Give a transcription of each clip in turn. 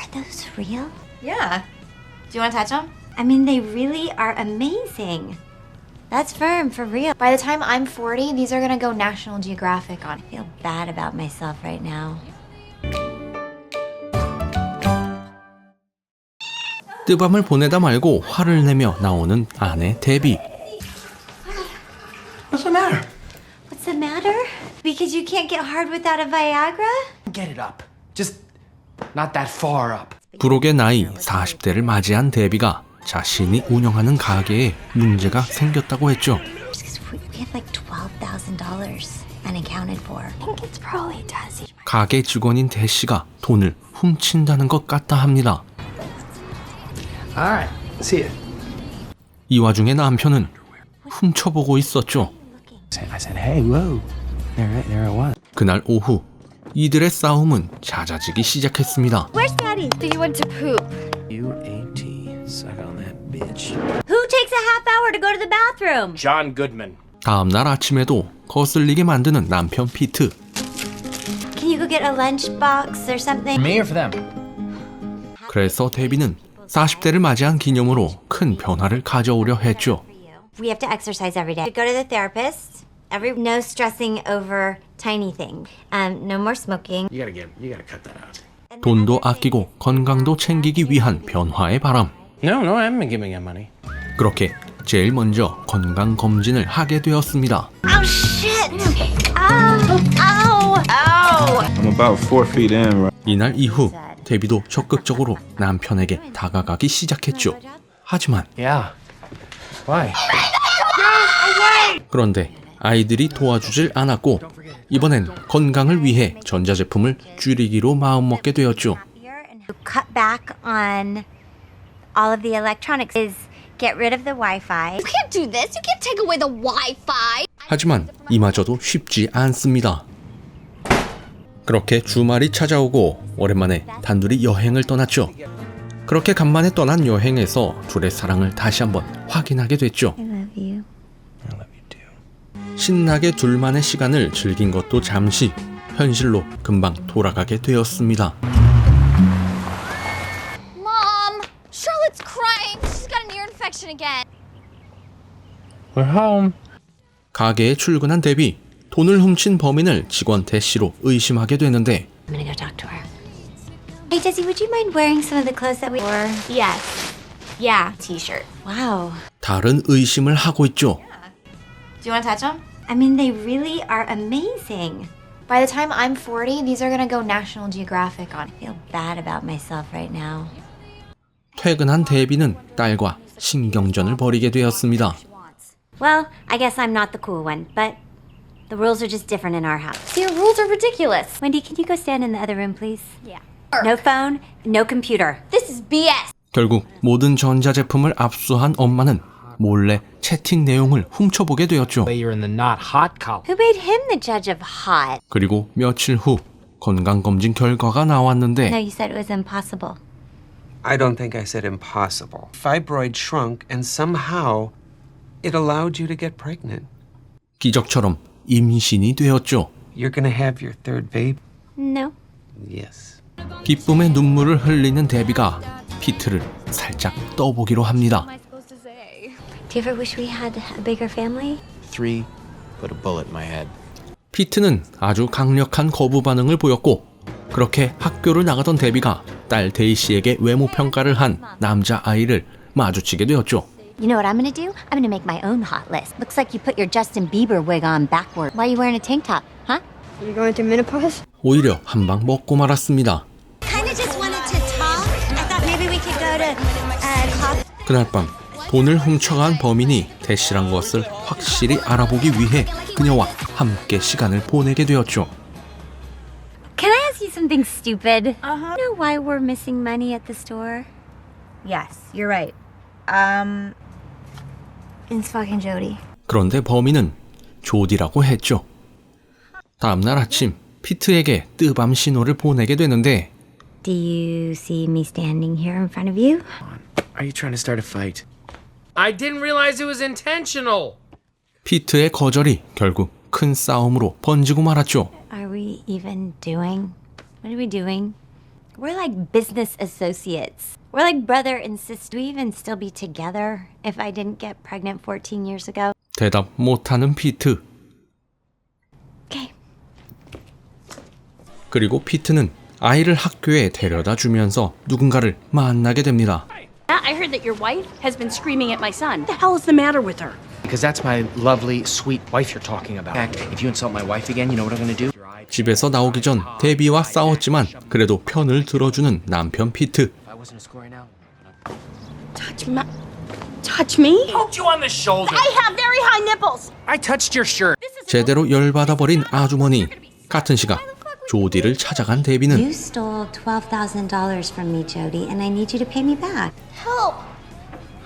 Are those real? Yeah. Do you want to touch them? I mean, they really are amazing. That's firm, for real. By the time I'm 40, these are gonna go National Geographic on. I feel bad about myself right now. 뜨밤을 보내다 말고 화를 내며 나오는 아내 데비. What's the matter? What's the matter? Because you can't get hard without a Viagra? Get it up. Just not that far up. 불혹의 나이 40대를 맞이한 데비가 자신이 운영하는 가게에 문제가 생겼다고 했죠. We have like $12,000 unaccounted for. I think it's probably does. 가게 직원인 대 씨가 돈을 훔친다는 것 같다 합니다. All right. See it. 이 와중에 남편은 훔쳐보고 있었죠. I said, hey, whoa. There it was. 그날 오후 이들의 싸움은 잦아지기 시작했습니다. Where's Daddy? You went to poop. UAT. Suck on that bitch. Who takes a half hour to go to the bathroom? John Goodman. 다음 날 아침에도 거슬리게 만드는 남편 피트. Can you go get a lunchbox or something? Me or for them? 그래서 데비는 40대를 맞이한 기념으로 큰 변화를 가져오려 했죠. We have to exercise every day. Go to the therapist. No stressing over tiny things. No more smoking. You gotta cut that out. 돈도 아끼고 건강도 챙기기 위한 변화의 바람. No, I haven't been giving him money. 그렇게 제일 먼저 건강 검진을 하게 되었습니다. Oh shit! Ow! Ow! Ow! I'm about 4 feet in, right? 이날 이후 데비도 적극적으로 남편에게 다가가기 시작했죠. 하지만 Yeah. Why? 그런데 아이들이 도와주질 않았고 이번엔 건강을 위해 전자제품을 줄이기로 마음먹게 되었죠. Cut back on all of the electronics. Is get rid of the Wi-Fi. You can't do this. You can't take away the Wi-Fi. 하지만 이마저도 쉽지 않습니다. 그렇게 주말이 찾아오고 오랜만에 단둘이 여행을 떠났죠. 그렇게 간만에 떠난 여행에서 둘의 사랑을 다시 한번 확인하게 됐죠. I love you. I love you too. 신나게 둘만의 시간을 즐긴 것도 잠시 현실로 금방 돌아가게 되었습니다. Mom, Charlotte's crying. She's got an ear infection again. We're home. 가게에 출근한 데비, 돈을 훔친 범인을 직원 대 씨로 의심하게 되는데 I'm gonna go talk to her. Hey, Desi, would you mind wearing some of the clothes that we wore? Yes. Yeah. T-shirt. Wow. 다른 의심을 하고 있죠. Do you want to touch them? I mean, they really are amazing. By the time I'm 40, these are gonna go National Geographic on. I feel bad about myself right now. 퇴근한 데비는 딸과 신경전을 벌이게 되었습니다. Well, I guess I'm not the cool one, but the rules are just different in our house. Your rules are ridiculous. Wendy, can you go stand in the other room, please? Yeah. No phone, no computer. This is BS. 결국 모든 전자제품을 압수한 엄마는 몰래 채팅 내용을 훔쳐보게 되었죠. You're in the not hot column. Who made him the judge of hot? 그리고 며칠 후 건강검진 결과가 나왔는데 No, you said it was impossible. I don't think I said impossible. Fibroid shrunk and somehow it allowed you to get pregnant. 기적처럼 임신이 되었죠. You're gonna have your third baby? No. Yes. 기쁨의 눈물을 흘리는 데비가 피트를 살짝 떠보기로 합니다. Do you ever wish we had a bigger family? 3, put a bullet in my head. 피트는 아주 강력한 거부 반응을 보였고 그렇게 학교를 나가던 데비가 딸 데이시에게 외모 평가를 한 남자아이를 마주치게 되었죠. You know what I'm gonna do? I'm gonna make my own hot list. Looks like you put your Justin Bieber wig on backward. Why are you wearing a tank top, huh? You going to menopause? 오히려 한 방 먹고 말았습니다. Kinda just wanted to talk. I thought maybe we could go to coffee. 그날 밤 돈을 훔쳐간 범인이 대시란 것을 확실히 알아보기 위해 그녀와 함께 시간을 보내게 되었죠. Can I ask you something stupid? You know why we're missing money at the store? Yes, you're right. It's fucking Jody. 그런데 범인은 조디라고 했죠. 다음날 아침 피트에게 뜨밤 신호를 보내게 되는데 Do you see me standing here in front of you? Are you trying to start a fight? I didn't realize it was intentional. 피트의 거절이 결국 큰 싸움으로 번지고 말았죠. Are we even doing? What are we doing? We're like business associates. We're like brother and sister. We even still be together if I didn't get pregnant 14 years ago. 대답 못하는 피트. Okay. 그리고 피트는 아이를 학교에 데려다 주면서 누군가를 만나게 됩니다. I heard that your wife has been screaming at my son. What the hell is the matter with her? Because that's my lovely, sweet wife you're talking about. In fact, if you insult my wife again, you know what I'm gonna do? 집에서 나오기 전 데비와 싸웠지만 그래도 편을 들어주는 남편 피트. If I wasn't a square now. Touch me? Poked you on the shoulder. I have very high nipples. I touched your shirt. 제대로 열받아 버린 아주머니. 같은 시각 조디를 찾아간 데비는 You stole $12,000 from me, Jody, and I need you to pay me back. Help!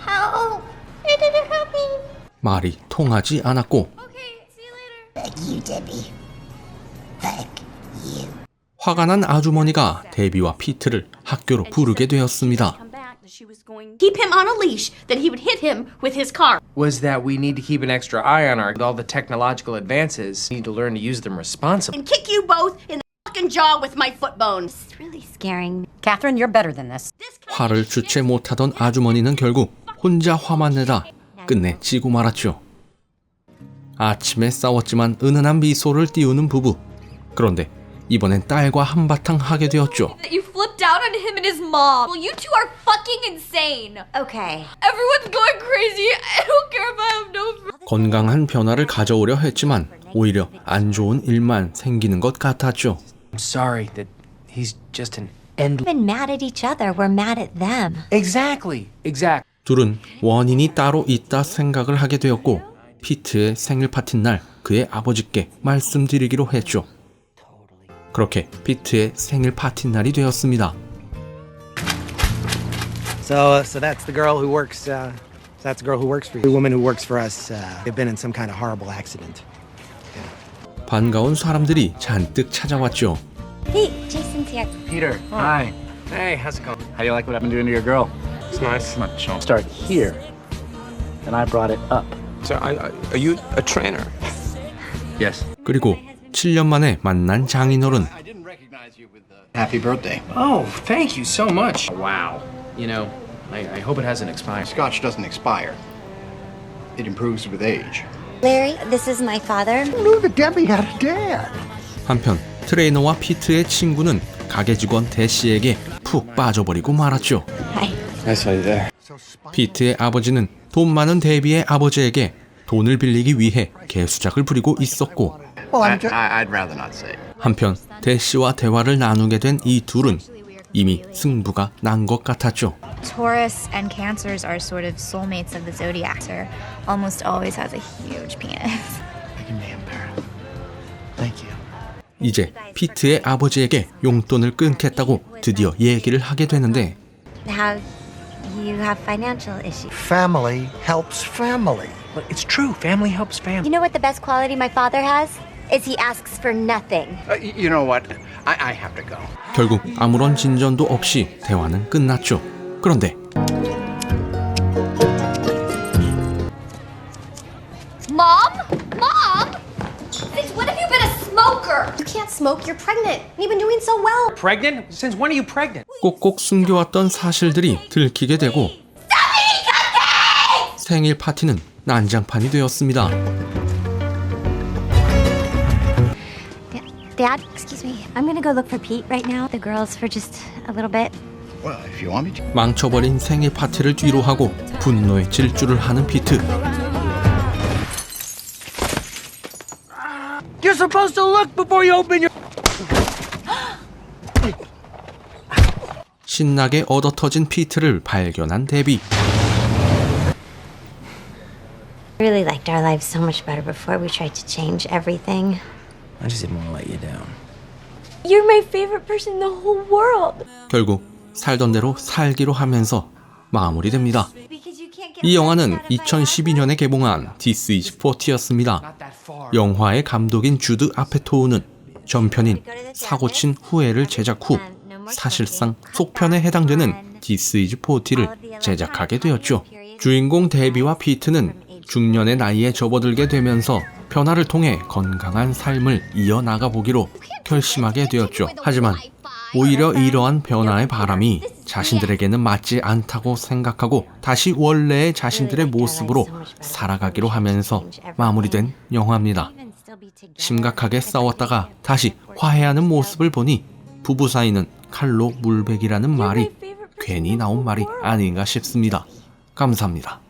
Help! You didn't help me. 말이 통하지 않았고 Okay, see you later. 화가 난 아주머니가 데비와 피트를 학교로 부르게 되었습니다. Come back that she was going keep him on a leash, that he would hit him with his car. Was that we need to keep an extra eye on with all the technological advances. We need to learn to use them responsibly. And kick you both in the fucking jaw with my foot bone. It's really scaring me. Catherine, you're better than this. 화를 주체 못하던 아주머니는 결국 혼자 화만 내다 끝내 지고 말았죠. 아침에 싸웠지만 은은한 미소를 띄우는 부부. 그런데 이번엔 딸과 한바탕 하게 되었죠. You flipped out on him and his mom. Well, you two are fucking insane. Okay. Everyone's going crazy. I don't care if I have no friends. 건강한 변화를 가져오려 했지만 오히려 안 좋은 일만 생기는 것 같았죠. I'm sorry that he's just an end. We've been mad at each other. We're mad at them. Exactly. 둘은 원인이 따로 있다 생각을 하게 되었고 피트의 생일 파티 날 그의 아버지께 말씀드리기로 했죠. 그렇게 피트의 생일 파티 날이 되었습니다. So that's the girl who works. That's the girl who works for you. The woman who works for us. They've been in some kind of horrible accident. 반가운 사람들이 잔뜩 찾아왔죠. Hey, Jason's here. Peter, hi. Hey, how's it going? How do you like what I've been doing to your girl? It's nice. Start here. And I brought it up. So, are you a trainer? Yes. 그리고 7년 만에 만난 장인어른. Happy birthday. Oh, thank you so much. Wow. You know, I hope it hasn't expired. Scotch doesn't expire. It improves with age. Larry, this is my father. 한편 트레이너와 피트의 친구는 가게 직원 대시에게 푹 빠져버리고 말았죠. Hi. I saw you there. 피트의 아버지는 돈 많은 데비의 아버지에게 돈을 빌리기 위해 개수작을 부리고 있었고 I'd rather not say. 한편 대시와 대화를 나누게 된 이 둘은 이미 승부가 난 것 같았죠. Taurus and Cancers are sort of soulmates of the zodiac. Cancer almost always has a huge penis. Give me a parrot. Thank you. 이제 피트의 아버지에게 용돈을 끊겠다고 드디어 얘기를 하게 되는데 How you have financial issues. Family helps family. But it's true. Family helps family. You know what the best quality my father has? Is he asks for nothing. You know what? I have to go. 결국 아무런 진전도 없이 대화는 끝났죠. 그런데 Mom? Mom? Since when have you been a smoker? You can't smoke, you're pregnant. You've been doing so well. Pregnant? Since when are you pregnant? 꼭꼭 숨겨왔던 사실들이 들키게 되고 생일 파티는 난장판이 되었습니다. Dad, excuse me. I'm gonna go look for Pete right now. The girls for just a little bit. Well, if you want me to. 망쳐버린 생일 파티를 뒤로 하고 분노에 질주를 하는 피트. You're supposed to look before you open your. 신나게 얻어터진 피트를 발견한 데비. I really liked our lives so much better before we tried to change everything. I just didn't want to let you down. You're my favorite person in the whole world. 결국 살던 대로 살기로 하면서 마무리됩니다. 이 영화는 2012년에 개봉한 This is 40였습니다. 영화의 감독인 주드 아페토우는 전편인 사고친 후회를 제작 후 사실상 속편에 해당되는 This is 40를 제작하게 되었죠. 주인공 데비와 피트는 중년의 나이에 접어들게 되면서 변화를 통해 건강한 삶을 이어나가 보기로 결심하게 되었죠. 하지만 오히려 이러한 변화의 바람이 자신들에게는 맞지 않다고 생각하고 다시 원래의 자신들의 모습으로 살아가기로 하면서 마무리된 영화입니다. 심각하게 싸웠다가 다시 화해하는 모습을 보니 부부 사이는 칼로 물베기라는 말이 괜히 나온 말이 아닌가 싶습니다. 감사합니다.